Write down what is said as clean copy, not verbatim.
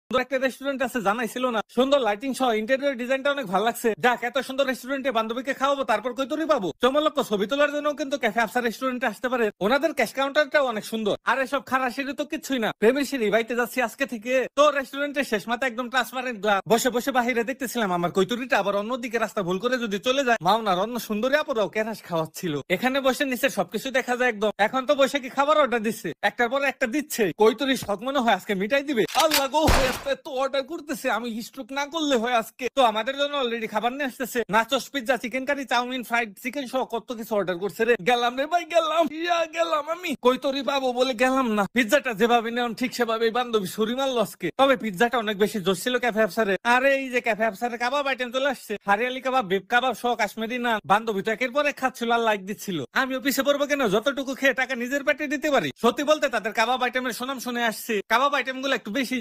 সুন্দর একটা রেস্টুরেন্ট আছে জানাই ছিল না। সুন্দর লাইটিং সহ ইন্টেরিয়র ডিজাইনটা অনেক ভালো লাগছে। যাক, এত সুন্দর রেস্টুরেন্টে বান্ধবীকে খাওয়াবো, তারপর কৈতরি পাবো। চমলক্ষ ছবি তোলার জন্য কিন্তু ক্যাফে আফসার রেস্টুরেন্টে আসতে পারে। ওনাদের ক্যাশ কাউন্টারটাও অনেক সুন্দর। আর এসব খারাপ সিঁড়ি তো কিছুই না, প্রেমের সিঁড়ি। বাইতে যাচ্ছি আজকে থেকে। তো রেস্টুরেন্টের শেষ মাথা একদম ট্রান্সপারেন্ট গ্লাস। বসে বসে বাহিরে দেখতেছিলাম আমার কৈতরিটা আবার অন্যদিকে রাস্তা ভুল করে যদি চলে যায়। মাওনার অন্য সুন্দরী আপুরাও ক্যারাস খাওয়াচ্ছিল। এখানে বসে নিচে সবকিছু দেখা যায় একদম। এখন তো বসে কি খাবার অর্ডার দিচ্ছে, একটার পর একটা দিচ্ছে। কৈতরি শখ মনে হয় আজকে মিটাই দিবে। আল্লাহ গো, তো অর্ডার করতেছে, আমি স্ট্রোক না করলে হয় আজকে। তো আমাদের জন্য অলরেডি খাবার নিয়ে আসতেছে। Nachos, pizza, chicken curry, chowmein, fried chicken সহ কত কিছু অর্ডার করছে রে। গেলাম রে ভাই, গেলাম। গেলাম আমি কৈতরি পাবো বলে গেলাম না। পিৎজাটা যেভাবে নেন ঠিক সেভাবে বান্ধবী ছুরি মারলো আজকে। তবে পিৎজাটা অনেক বেশি জোর ছিল ক্যাফে আফসারে। আরে এই যে ক্যাফে আফসারে কাবাব আইটেম চলে আসছে। হারিয়ালি কাবাব, বেব কাবাব সহ কাশ্মীরি নান। বান্ধবী তো একের পর এক খাচ্ছিল আর লাইক দিচ্ছিল। আমিও পিছিয়ে পড়বো কেন, যতটুকু খেয়ে টাকা নিজের পেটে দিতে পারি। সত্যি বলতে তাদের কাবাব আইটেমের সুনাম শুনে আসছে। কাবাব আইটেম গুলো একটু বেশি